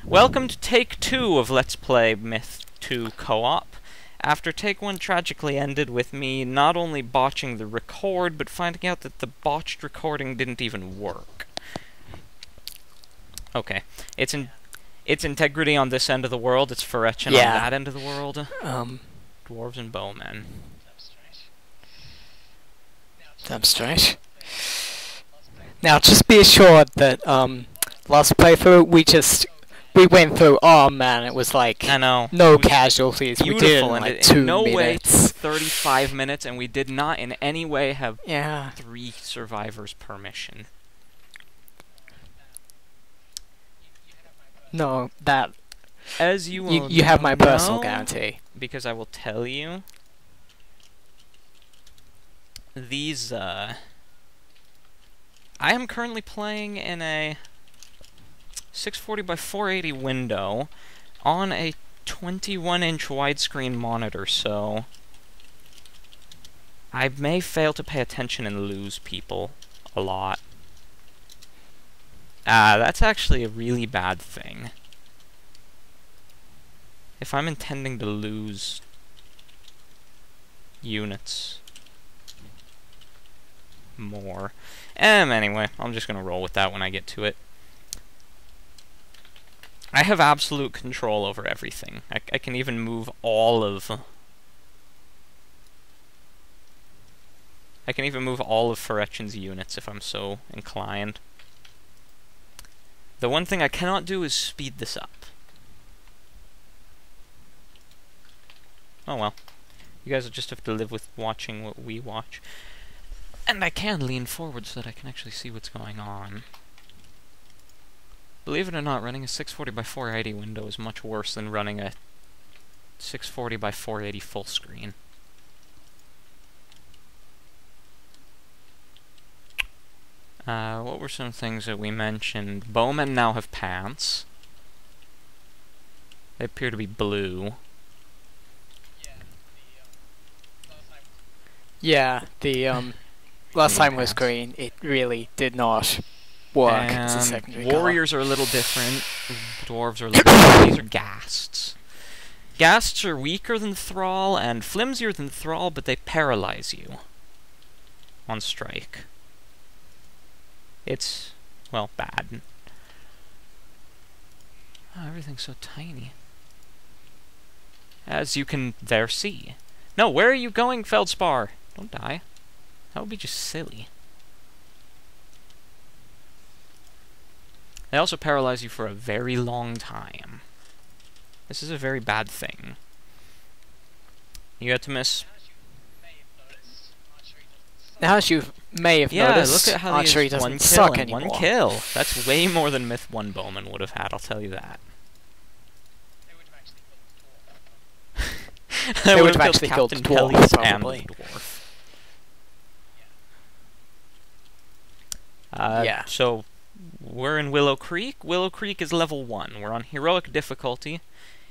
Welcome to take 2 of Let's Play Myth 2 Co-op. After take 1 tragically ended with me not only botching the record, but finding out that the botched recording didn't even work. Okay, its integrity on this end of the world, it's Furetchen on that end of the world. Dwarves and bowmen. Damn straight. Now, just be assured that, last playthrough, we went through, oh man, it was like, I know. no casualties. We did it in like 2 no minutes. way took 35 minutes, and we did not in any way have 3 survivors per mission. No, that... As you will you have my personal know, guarantee. Because I will tell you, these, I am currently playing in a 640 by 480 window on a 21-inch widescreen monitor, so I may fail to pay attention and lose people a lot. That's actually a really bad thing. If I'm intending to lose units more. Anyway, I'm just gonna roll with that when I get to it. I have absolute control over everything. I can even move all of... I can even move all of Furetchen's units if I'm so inclined. The one thing I cannot do is speed this up. Oh well. You guys will just have to live with watching what we watch. And I can lean forward so that I can actually see what's going on. Believe it or not, running a 640 by 480 window is much worse than running a 640 by 480 full screen. What were some things that we mentioned? Bowmen now have pants. They appear to be blue. Yeah, the, last time was green. It really did not work as a secondary warriors are a little different. Dwarves are a little different. These are ghasts. Ghasts are weaker than Thrall and flimsier than Thrall, but they paralyze you on strike. It's, well, bad. Oh, everything's so tiny. As you can there see. No, where are you going, Feldspar? Don't die. That would be just silly. They also paralyze you for a very long time. This is a very bad thing. You had to miss... Now, as you may have noticed, look at how archery doesn't suck anymore. 1 kill. That's way more than Myth 1 Bowman would have had, I'll tell you that. They would have actually killed the dwarf, probably. Yeah. So, we're in Willow Creek. Willow Creek is level 1. We're on Heroic difficulty.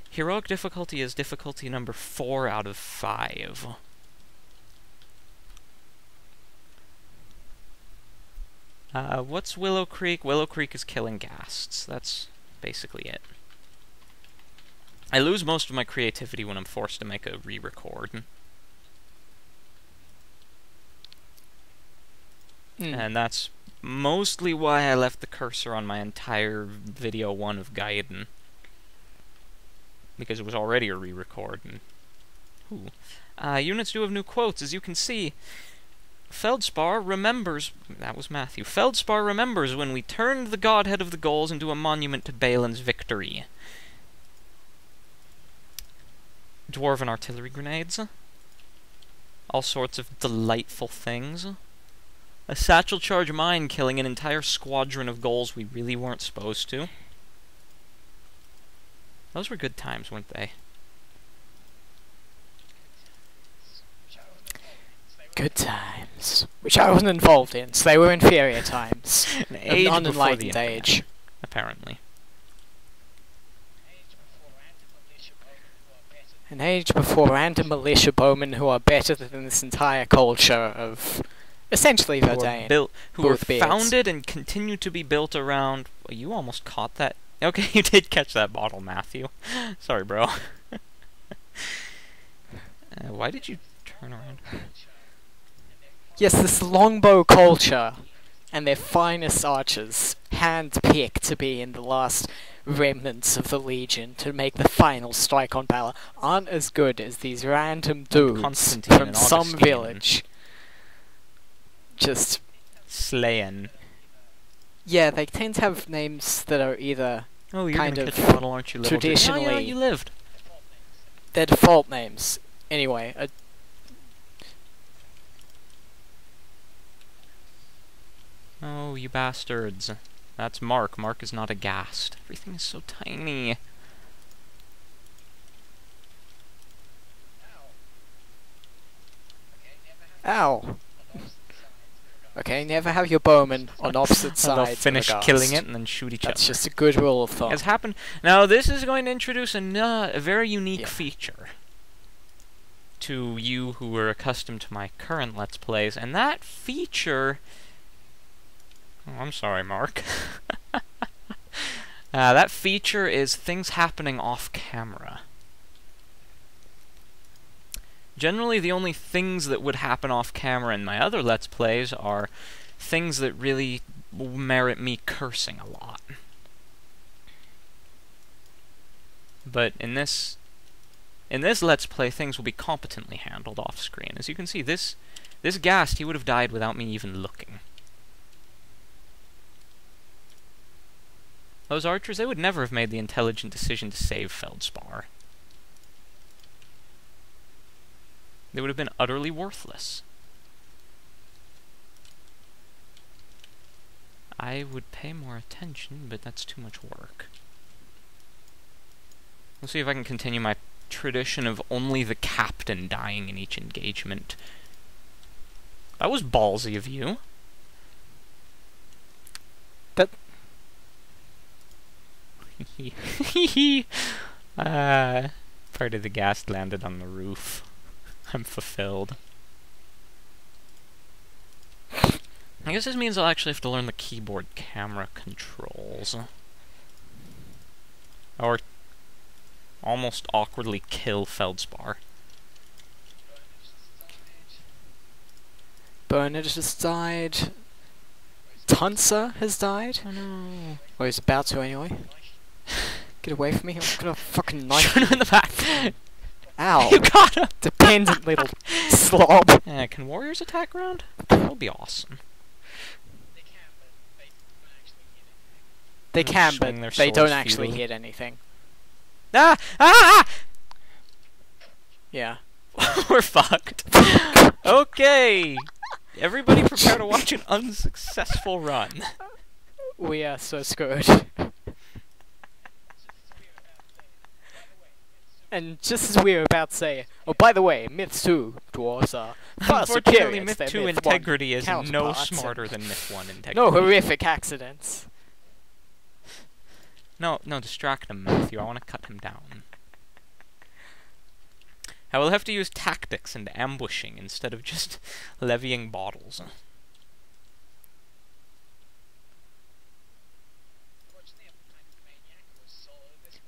Heroic difficulty is difficulty number 4 out of 5. What's Willow Creek? Willow Creek is killing ghasts. That's basically it. I lose most of my creativity when I'm forced to make a re-record. And that's mostly why I left the cursor on my entire video 1 of Gaiden. Because it was already a re-record. Units do have new quotes, as you can see. Feldspar remembers... That was Matthew. Feldspar remembers when we turned the godhead of the Gauls into a monument to Balin's victory. Dwarven artillery grenades. All sorts of delightful things. A satchel charge mine killing an entire squadron of Gauls we really weren't supposed to. Those were good times, weren't they? Good times. Which I wasn't involved in, so they were inferior times. An unenlightened age. Apparently. An age before random militia bowmen who are better than this entire culture of essentially Verdane. Who were founded and continue to be built around... Well, you almost caught that Okay, you did catch that bottle, Matthew. Sorry, bro. Why did you turn around? Yes, this longbow culture and their finest archers, hand-picked to be in the last remnants of the Legion to make the final strike on Valor, aren't as good as these random dudes Constantine from and some Augustine. village. Just, Slayin. yeah, they tend to have names that are either Oh, you're kind gonna of catch a bottle, aren't you, little dude? Oh, yeah, traditionally- you lived. their default names. Anyway, Oh, you bastards. That's Mark. Mark is not aghast. Everything is so tiny. ow. Okay, never have your bowmen on opposite And sides. they'll of finish the ghast. killing it and then shoot each That's other. just a good rule of thumb. Has happened. Now, this is going to introduce a very unique Yeah. feature to you who are accustomed to my current Let's Plays, and that feature... Oh, I'm sorry, Mark. That feature is things happening off-camera. Generally, the only things that would happen off-camera in my other Let's Plays are things that really merit me cursing a lot. But in this Let's Play, things will be competently handled off-screen. As you can see, this ghast, he would have died without me even looking. Those archers, they would never have made the intelligent decision to save Feldspar. They would have been utterly worthless. I would pay more attention, but that's too much work. We'll see if I can continue my tradition of only the captain dying in each engagement. That was ballsy of you. That... Part of the ghast landed on the roof. I'm fulfilled. I guess this means I'll actually have to learn the keyboard camera controls. Or almost awkwardly kill Feldspar. Bernard has died. Tunsa has died. Oh no. Or he's about to anyway. Get away from me, I'm gonna fucking knife Shoot him in the back! Ow. You got him! Dependent little slob. Can warriors attack ground? That would be awesome. They can, but Swing their they don't swords actually futilely. hit anything. Ah! Ah! Yeah. We're fucked. Okay! Everybody prepare to watch an unsuccessful run. We are so screwed. And just as we were about to say, oh, by the way, Myth 2 dwarves are far superior Unfortunately, to Myth their 2 Myth 1 integrity is no counterparts, and smarter than Myth 1 integrity. no horrific accidents. No, distract him, Matthew. I want to cut him down. I will have to use tactics and ambushing instead of just levying bottles.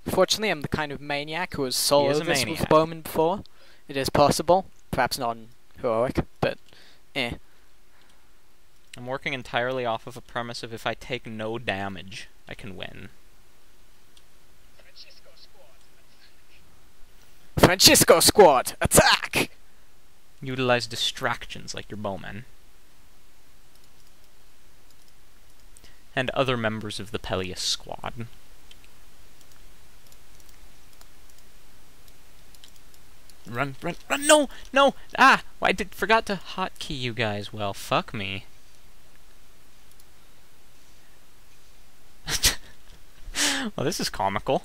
Fortunately, I'm the kind of maniac who has soloed a this maniac. with Bowman before. It is possible. Perhaps not heroic, but eh. I'm working entirely off of a premise of if I take no damage, I can win. Francisco squad, attack! Utilize distractions like your bowmen. And other members of the Peleus squad. Run, run, run! No! Ah! I forgot to hotkey you guys. Well, fuck me. Well, this is comical.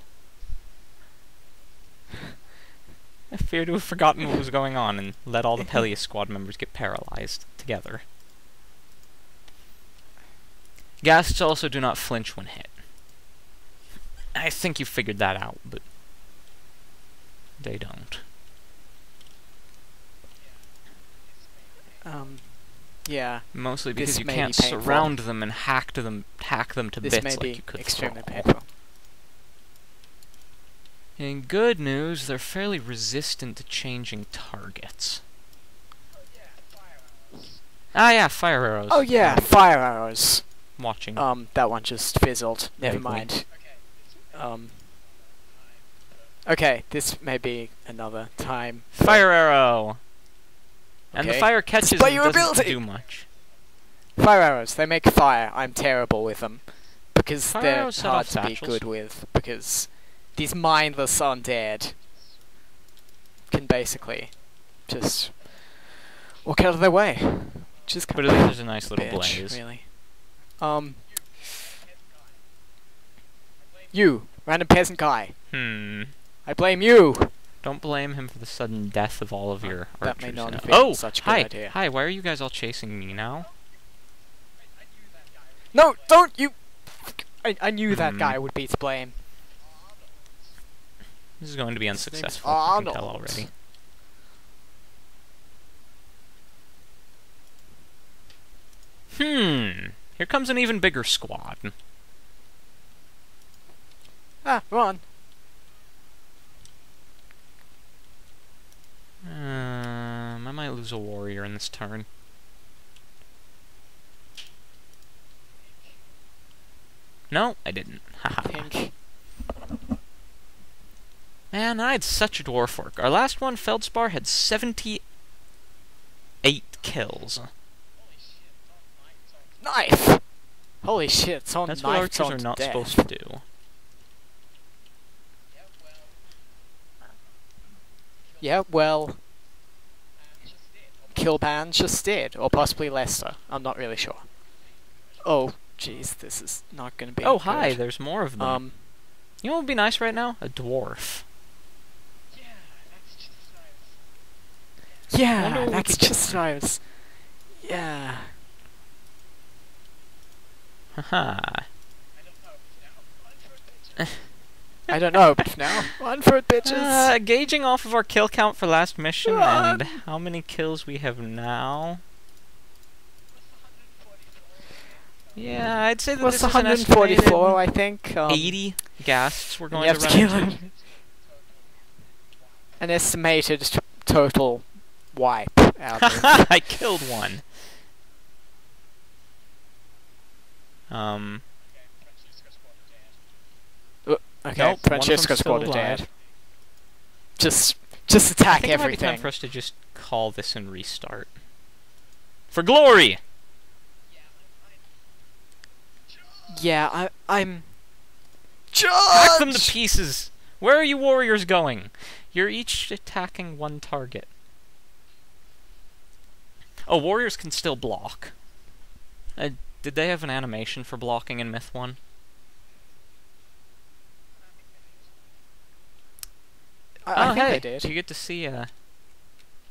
I fear to have forgotten what was going on and let all the Peleus squad members get paralyzed together. Ghasts also do not flinch when hit. I think you figured that out, but they don't. Yeah. Mostly because This you may can't be painful. surround them and hack them to This bits may like be you could extremely Thrall. painful. In good news, they're fairly resistant to changing targets. Ah, yeah, fire arrows. Oh yeah, fire arrows. Watching. That one just fizzled. Never mind. Okay, this may be another time. Fire arrow! And the Okay. fire catches Display and your doesn't ability! do much. Fire arrows, they make fire. I'm terrible with them. Because Fire they're arrows set hard off to be satchels. good with. Because these mindless undead can basically just walk out of their way. Which is But kind at of least there's a nice little bitch, blaze. really. You, random peasant guy. I blame you! Don't blame him for the sudden death of all of your That may archers. not now. have been Oh! such a good Hi! idea. Hi, why are you guys all chasing me now? No, don't you! I knew that guy would be to blame. This is going to be His name's unsuccessful, I can tell Arnold. already. Here comes an even bigger squad. Ah, run. I might lose a warrior in this turn. No, I didn't. I Haha. think. Man, I had such a dwarf orc. Our last one, Feldspar, had 78 kills. Knife! Holy shit, it's on That's what knife, archers on are not death. supposed to do. Yeah, well... Kilban just did, or possibly Leicester. I'm not really sure. Oh, jeez, this is not gonna be Oh, hi, good. there's more of them. You know what would be nice right now? A dwarf. Yeah, wonder what we that's could get just what I was... Yeah... Haha. I don't know, but for now, run for it, bitches! Gauging off of our kill count for last mission Run! and how many kills we have now. Yeah, I'd say that What's this is an 144, estimated I think? 80 ghasts we're and going you to have run to kill into. him. An estimated total wipe out of... I killed one. Okay, Nope, Francesco one of them's squad are still dead. alive. Just I attack think it might be time everything. for us to just call this and restart. For glory! Yeah, I'm... Hack them to Judge! pieces! Where are you warriors going? You're each attacking one target. Oh, warriors can still block. Did they have an animation for blocking in Myth 1? I think hey, they did. You get to see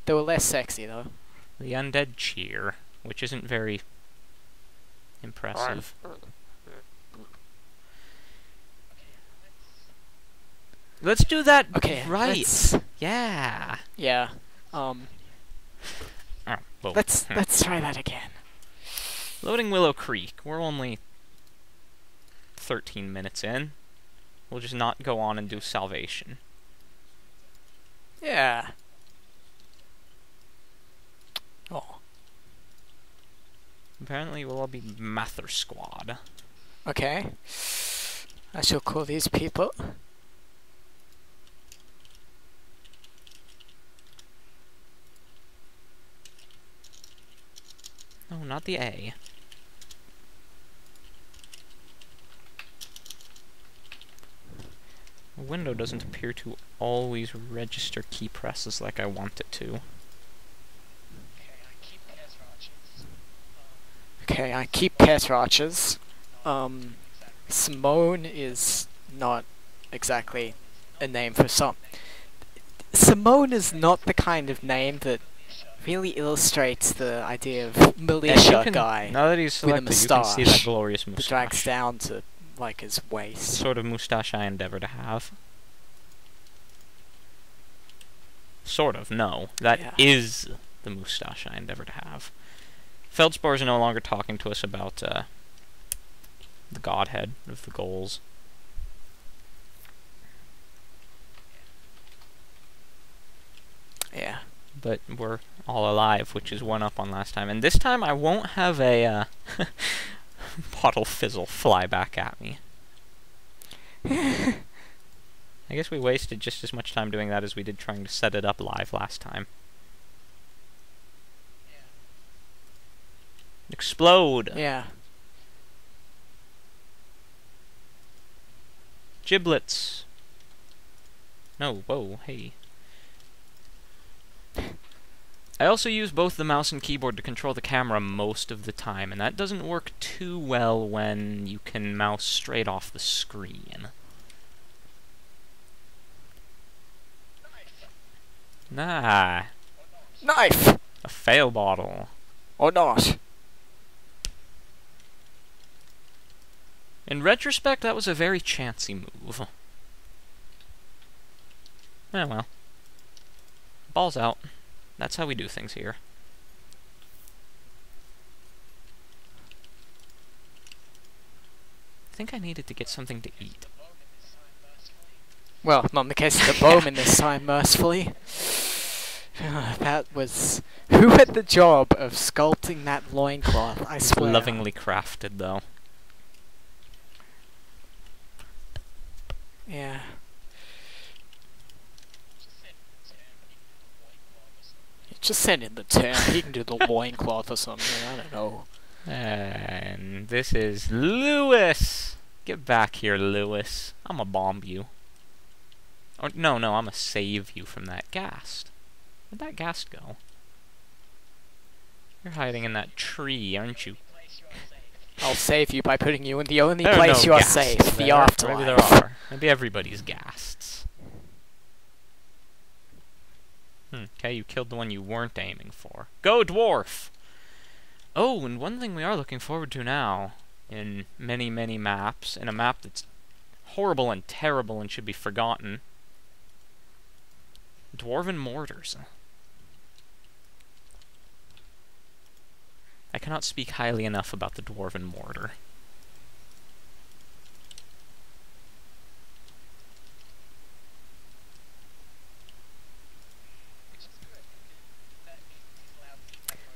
They were less sexy, though. the undead cheer, which isn't very impressive. Let's do that Okay, right. let's... Yeah. Yeah. Oh, whoa. Let's try that again. Loading Willow Creek. We're only 13 minutes in. We'll just not go on and do Salvation. Yeah. Oh. Apparently we'll all be Mather Squad. Okay. I shall call these people. No, not the A. The window doesn't appear to always register key presses like I want it to. Okay, I keep pet archers. Simone is not exactly a name for some. Simone is not the kind of name that really illustrates the idea of militia guy Now that he's with a selected, you can see that moustache glorious that moustache. drags down to like his The waist. sort of moustache I endeavor to have. Sort of, no. That is the moustache I endeavor to have. Feldspar is no longer talking to us about the godhead of the goals. but we're all alive, which is one up on last time. And this time I won't have a bottle fizzle fly back at me. I guess we wasted just as much time doing that as we did trying to set it up live last time. Explode! Yeah. Giblets! No, whoa, hey. I also use both the mouse and keyboard to control the camera most of the time, and that doesn't work too well when you can mouse straight off the screen. Nah. Knife! A fail bottle. Or not. In retrospect, that was a very chancy move. Eh, well. Balls out. That's how we do things here. I think I needed to get something to eat. Well, not in the case of the bowman this time, mercifully. That was... Who had the job of sculpting that loincloth, I swear? Lovingly crafted, though. Yeah. Just send in the term. He can do the loincloth or something. I don't know. And this is Lewis! Get back here, Lewis. I'ma bomb you. Or, no, I'ma save you from that ghast. Where'd that ghast go? You're hiding in that tree, aren't you? I'll save you by putting you in the only There are place no you are ghasts safe, the there. afterlife. Maybe there are. Maybe everybody's ghasts. Okay, you killed the one you weren't aiming for. Go, dwarf! Oh, and one thing we are looking forward to now, in many, many maps, in a map that's horrible and terrible and should be forgotten, Dwarven mortars. I cannot speak highly enough about the Dwarven mortar.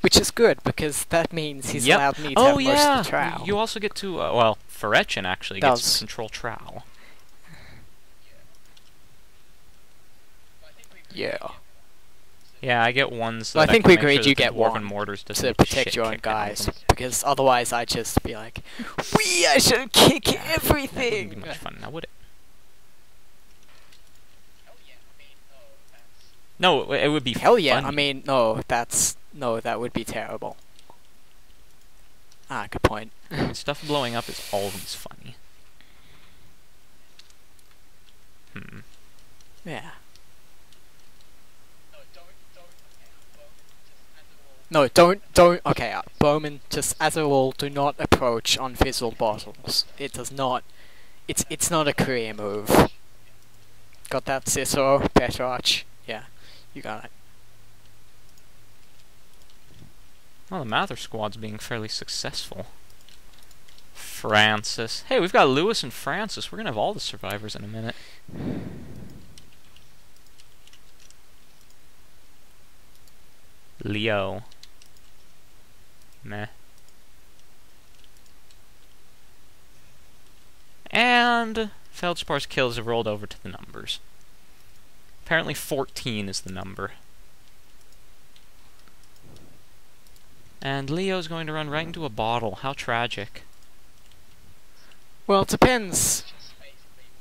Which is good, because that means he's Yep. allowed me to have most of the trowel. You also get to, well, Furetchen actually gets to control trowel. Yeah. Yeah, I get ones Well, that I think can we make agreed sure that you the get Dwarven one mortars doesn't to get the protect shit your own kicked out of guys, them. because otherwise I'd just be like, I should kick That wouldn't everything! be much fun, now would it? No, it would be Hell yeah, funny. I mean, no, that would be terrible. Ah, good point. I mean, stuff blowing up is always funny. Yeah. No, don't, okay, Bowman, just as a rule, do not approach on fizzled bottles. It does not, it's not a career move. Got that, Cicero, Petrarch? Yeah, you got it. Well, the Mather squad's being fairly successful. Francis. Hey, we've got Lewis and Francis. We're gonna have all the survivors in a minute. Leo. Meh. And Feldspar's kills have rolled over to the numbers. Apparently 14 is the number. And Leo's going to run right into a bottle. How tragic. Well, it depends.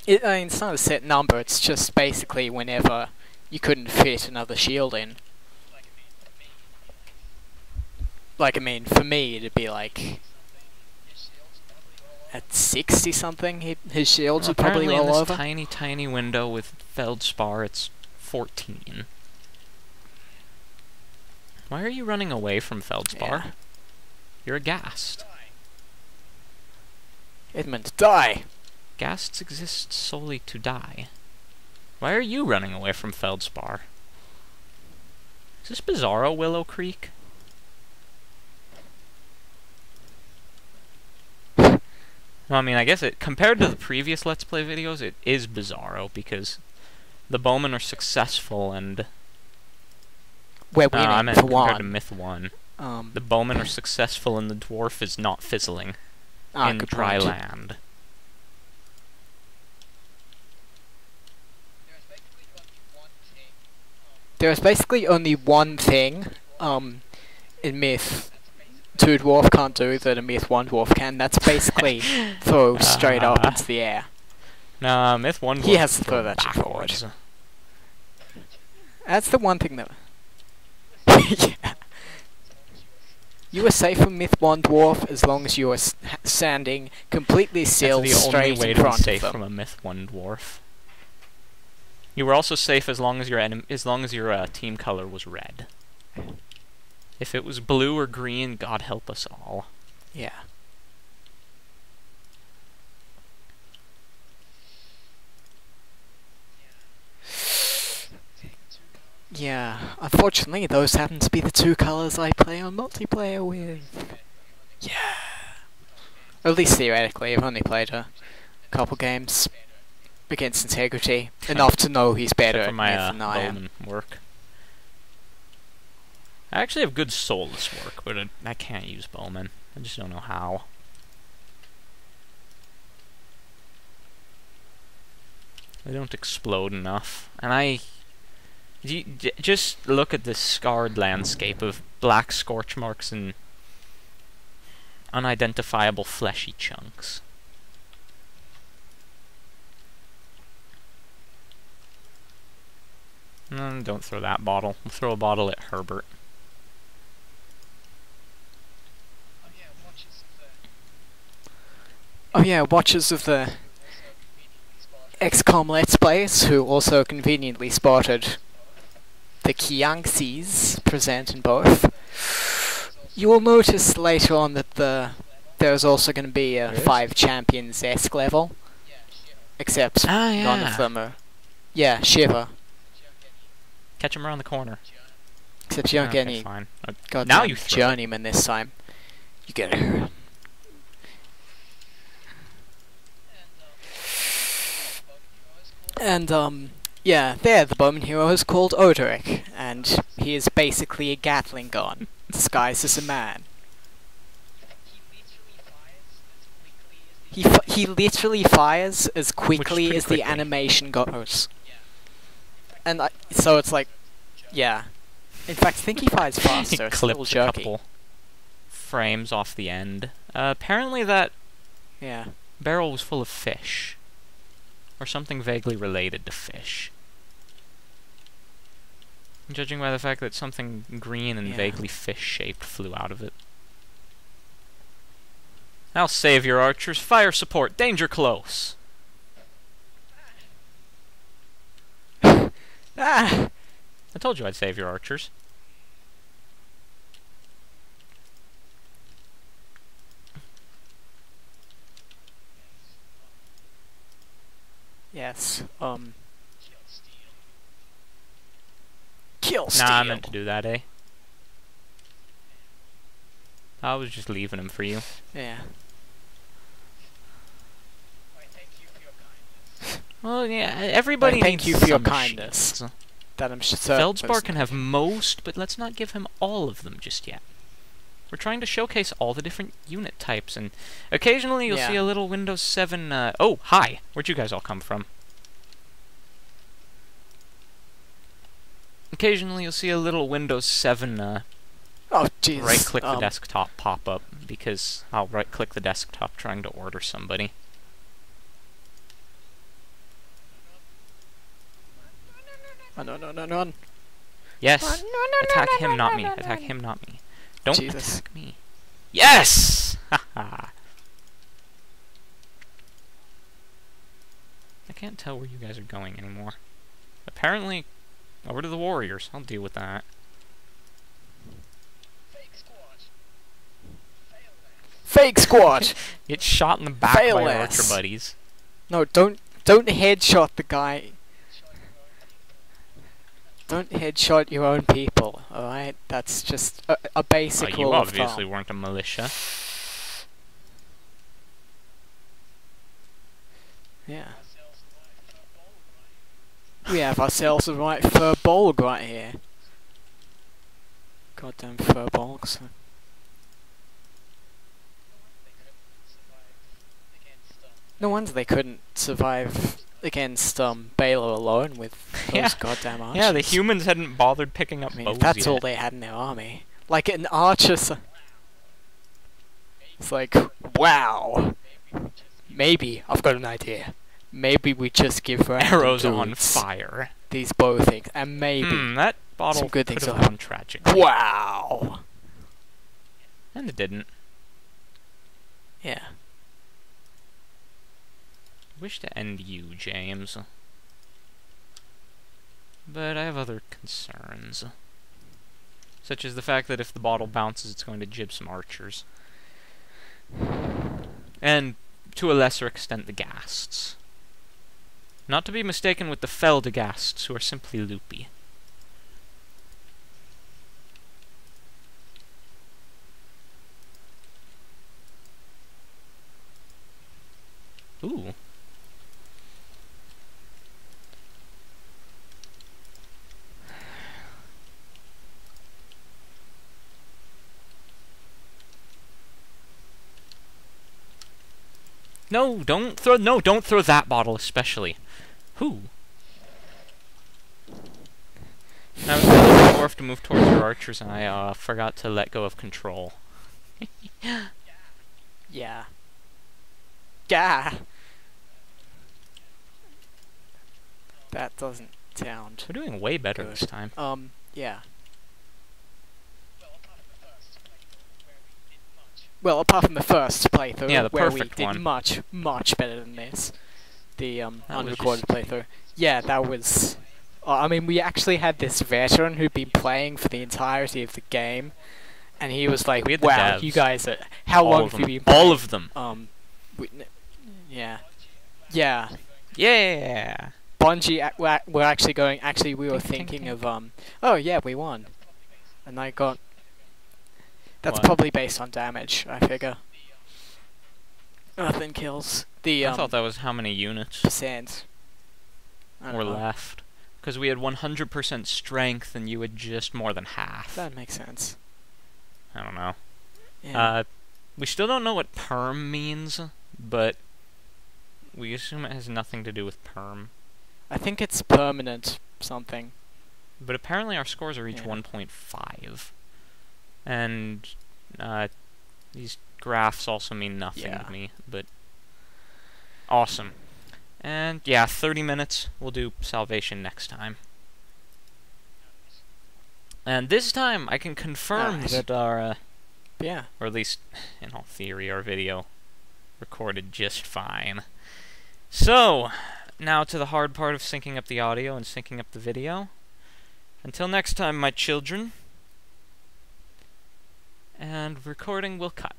I mean, it's not a set number, it's just basically whenever you couldn't fit another shield in. Like, I mean, for me, it'd be like... At 60-something, his shields would probably roll in this over. tiny, tiny window with Feldspar, it's 14. Why are you running away from Feldspar? Yeah. You're a ghast. Edmund, die! Ghasts exist solely to die. Why are you running away from Feldspar? Is this Bizarro Willow Creek? Well, I mean, I guess compared to the previous Let's Play videos, it is Bizarro, because the bowmen are successful and... we're I winning meant for compared to one. Myth 1. The bowmen are successful and the dwarf is not fizzling in good dry point. land. There's basically only one thing in Myth 2 dwarf can't do that a Myth 1 dwarf can. That's basically throw straight up into the air. Nah, Myth 1 dwarf He has can to throw that shit forward. backwards. That's the one thing that... yeah. You were safe from Myth 1 dwarf as long as you were standing completely still, That's the straight only way in to be front of safe them. from a Myth 1 dwarf. You were also safe as long as your team color was red. If it was blue or green, God help us all. Yeah. Yeah, unfortunately those happen to be the two colours I play on multiplayer with. Yeah. At least theoretically, I've only played a couple games against Integrity, enough to know he's better Except at for my Myth than I am. bowman work. I actually have good soulless work, but I can't use bowman. I just don't know how. They don't explode enough, and just look at this scarred landscape of black scorch marks and unidentifiable fleshy chunks. Don't throw that bottle. We'll throw a bottle at Herbert. Oh yeah, watchers of the XCOM Let's Plays, who also conveniently spotted the Kiangxis present in both. You will notice later on that there's also going to be a 5 champions-esque level. Except none of them are... Yeah, Shiva. Catch him around the corner. Except you don't get any fine. goddamn Now you throw it. journeyman this time. You get her. And, yeah, there, the bowman hero is called Odoric, and he is basically a Gatling gun, disguised as a man. He literally fires as quickly as the animation goes. And so it's like, yeah. In fact, I think he fires faster. He It's a little clipped a jerky. couple frames off the end. Apparently that Yeah. barrel was full of fish. Or something vaguely related to fish. Judging by the fact that something green and vaguely fish-shaped flew out of it. I'll save your archers. Fire support. Danger close. Ah! I told you I'd save your archers. Yes, Kill steal. Nah, I meant to do that, eh? I was just leaving him for you. Yeah. Well, yeah, everybody Thank needs you for your some kindness. shields. That I'm certain. Feldspar can have most, but let's not give him all of them just yet. We're trying to showcase all the different unit types, and occasionally you'll see a little Windows 7, oh, hi! Where'd you guys all come from? Occasionally you'll see a little Windows 7, Oh, jeez. right-click the desktop pop up, because I'll right-click the desktop trying to order somebody. No. Yes! No, Attack him, not me. Attack him, not me. Don't Jesus. attack me. Yes! Haha. I can't tell where you guys are going anymore. Apparently, over to the warriors. I'll deal with that. Fake squad! Get shot in the back Fail by your ass. archer buddies. No, don't headshot the guy. Don't headshot your own people, alright? That's just a basic You rule of obviously thumb. weren't a militia. Yeah. We have ourselves a right fur bulg right here. Goddamn furbolgs. No wonder they couldn't survive against Baylor alone with those Yeah. goddamn archers. Yeah, the humans hadn't bothered picking up I mean, bows if that's yet. all they had in their army. Like an archer. It's like, wow. Maybe I've got an idea. Maybe we just give Arrows on dudes fire. these bow things, and maybe That bottle some good could things have will gone tragic. wow. And it didn't. Yeah. Wish to end you, James. But I have other concerns. Such as the fact that if the bottle bounces, it's going to jib some archers. And, to a lesser extent, the ghasts. Not to be mistaken with the Feldghasts, who are simply loopy. Ooh. No, don't throw that bottle especially. Who? I was telling the dwarf to move towards your archers and I forgot to let go of control. Yeah. Gah! That doesn't sound We're doing way better good. this time. Yeah. Well, apart from the first playthrough, Yeah, the where we perfect did one. much, much better than this. The That was unrecorded just- playthrough. Yeah, that was... I mean, we actually had this veteran who'd been playing for the entirety of the game, and he was like, We had the wow, devs. you guys are... How All long of have you them. been playing? All of them. Yeah. Yeah. Yeah. Bungie were actually going... Actually, we were Tink, tink, thinking tink. of, oh yeah, we won. And I got... That's What? probably based on damage, I figure. Earthen kills. The, I thought that was how many units percent. I don't were know. left. Because we had 100% strength and you had just more than half. That makes sense. I don't know. Yeah. We still don't know what perm means, but we assume it has nothing to do with perm. I think it's permanent something. But apparently our scores are each Yeah. 1.5. And these graphs also mean nothing Yeah. to me, but awesome. And yeah, 30 minutes. We'll do Salvation next time. And this time I can confirm Alright. that our, Yeah. or at least in all theory, our video recorded just fine. So, now to the hard part of syncing up the audio and syncing up the video. Until next time, my children. And recording will cut.